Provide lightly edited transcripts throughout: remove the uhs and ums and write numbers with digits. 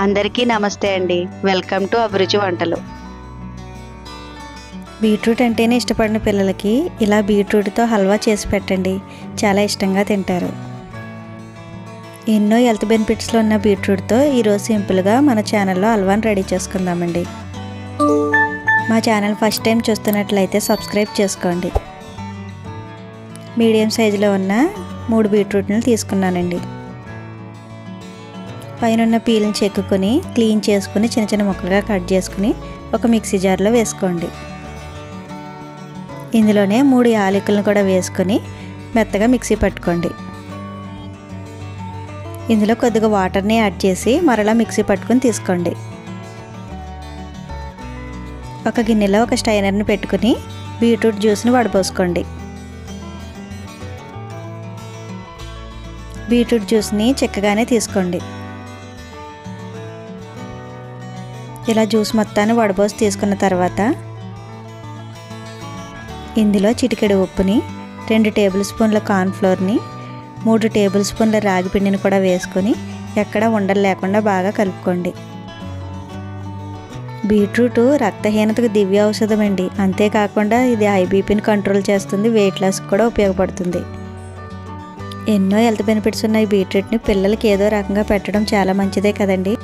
అందరికీ నమస్తే అండి. వెల్కమ్ టు అభిరుచి వంటలు. బీట్రూట్ అంటేనే ఇష్టపడిన పిల్లలకి ఇలా బీట్రూట్తో హల్వా చేసి పెట్టండి, చాలా ఇష్టంగా తింటారు. ఎన్నో హెల్త్ బెనిఫిట్స్లో ఉన్న బీట్రూట్తో ఈరోజు సింపుల్గా మన ఛానల్లో హల్వాని రెడీ చేసుకుందామండి. మా ఛానల్ ఫస్ట్ టైం చూస్తున్నట్లయితే సబ్స్క్రైబ్ చేసుకోండి. మీడియం సైజులో ఉన్న 3 బీట్రూట్ని తీసుకున్నానండి. పైన పీల్ని చెక్కుకొని క్లీన్ చేసుకుని చిన్న చిన్న ముక్కలుగా కట్ చేసుకుని ఒక మిక్సీ జార్లో వేసుకోండి. ఇందులోనే 3 యాలకులను కూడా వేసుకొని మెత్తగా మిక్సీ పట్టుకోండి. ఇందులో కొద్దిగా వాటర్ని యాడ్ చేసి మరలా మిక్సీ పట్టుకొని తీసుకోండి. ఒక గిన్నెలో ఒక స్ట్రైనర్ని పెట్టుకుని బీట్రూట్ జ్యూస్ని వడపోసుకోండి. బీట్రూట్ జ్యూస్ని చిక్కగానే తీసుకోండి. ఇలా జ్యూస్ మొత్తాన్ని వడబోసి తీసుకున్న తర్వాత ఇందులో చిటికెడు ఉప్పుని, 2 టేబుల్ స్పూన్ల కార్న్ఫ్లోర్ని, 3 టేబుల్ స్పూన్ల రాగి పిండిని కూడా వేసుకొని ఎక్కడ ఉండలు లేకుండా బాగా కలుపుకోండి. బీట్రూట్ రక్తహీనతకు దివ్య ఔషధం అండి. అంతేకాకుండా ఇది హై బీపీని కంట్రోల్ చేస్తుంది, వెయిట్ లాస్కి కూడా ఉపయోగపడుతుంది. ఎన్నో హెల్త్ బెనిఫిట్స్ ఉన్న ఈ బీట్రూట్ని పిల్లలకి ఏదో రకంగా పెట్టడం చాలా మంచిదే కదండి.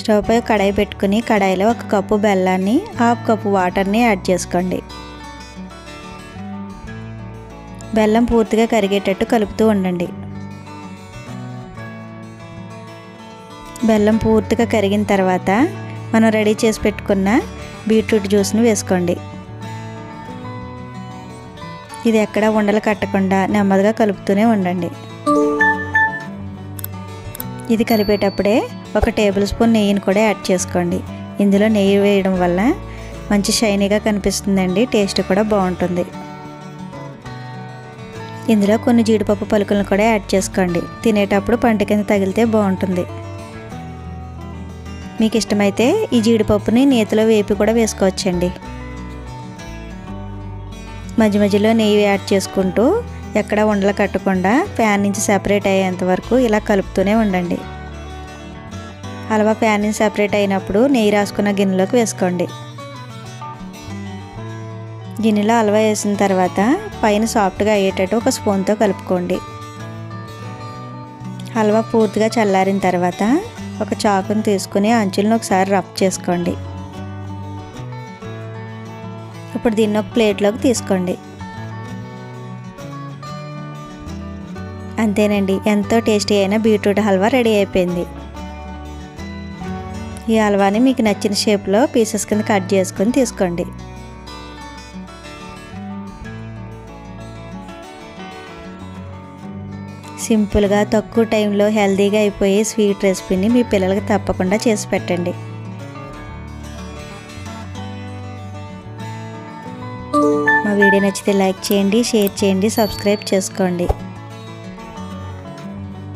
స్టవ్ పై కడాయి పెట్టుకుని కడాయిలో 1 కప్పు బెల్లాన్ని, 1/2 కప్పు వాటర్ని యాడ్ చేసుకోండి. బెల్లం పూర్తిగా కరిగేటట్టు కలుపుతూ ఉండండి. బెల్లం పూర్తిగా కరిగిన తర్వాత మనం రెడీ చేసి పెట్టుకున్న బీట్రూట్ జ్యూస్ని వేసుకోండి. ఇది ఎక్కడ ఉండలు కట్టకుండా నెమ్మదిగా కలుపుతూనే ఉండండి. ఇది కలిపేటప్పుడే 1 టేబుల్ స్పూన్ నెయ్యిని కూడా యాడ్ చేసుకోండి. ఇందులో నెయ్యి వేయడం వల్ల మంచి షైనీగా కనిపిస్తుందండి, టేస్ట్ కూడా బాగుంటుంది. ఇందులో కొన్ని జీడిపప్పు పలుకులను కూడా యాడ్ చేసుకోండి. తినేటప్పుడు పంట కింద తగిలితే బాగుంటుంది. మీకు ఇష్టమైతే ఈ జీడిపప్పుని నేతిలో వేపి కూడా వేసుకోవచ్చండి. మధ్య మధ్యలో నెయ్యి యాడ్ చేసుకుంటూ ఎక్కడ ఉండలు కట్టకుండా ప్యాన్ నుంచి సెపరేట్ అయ్యేంత వరకు ఇలా కలుపుతూనే ఉండండి. హల్వా ప్యాన్ నుంచి సెపరేట్ అయినప్పుడు నెయ్యి రాసుకున్న గిన్నెలోకి వేసుకోండి. గిన్నెలో హల్వా వేసిన తర్వాత పైన సాఫ్ట్గా అయ్యేటట్టు ఒక స్పూన్తో కలుపుకోండి. హల్వా పూర్తిగా చల్లారిన తర్వాత ఒక చాకుని తీసుకుని అంచులను ఒకసారి రఫ్ చేసుకోండి. ఇప్పుడు దీన్ని ఒక ప్లేట్లోకి తీసుకోండి. అంతేనండి, ఎంతో టేస్టీ అయిన బీట్రూట్ హల్వా రెడీ అయిపోయింది. ఈ హల్వాని మీకు నచ్చిన షేప్లో పీసెస్ కింద కట్ చేసుకొని తీసుకోండి. సింపుల్గా తక్కువ టైంలో హెల్తీగా అయిపోయే స్వీట్ రెసిపీని మీ పిల్లలకి తప్పకుండా చేసి పెట్టండి. మా వీడియో నచ్చితే లైక్ చేయండి, షేర్ చేయండి, సబ్స్క్రైబ్ చేసుకోండి.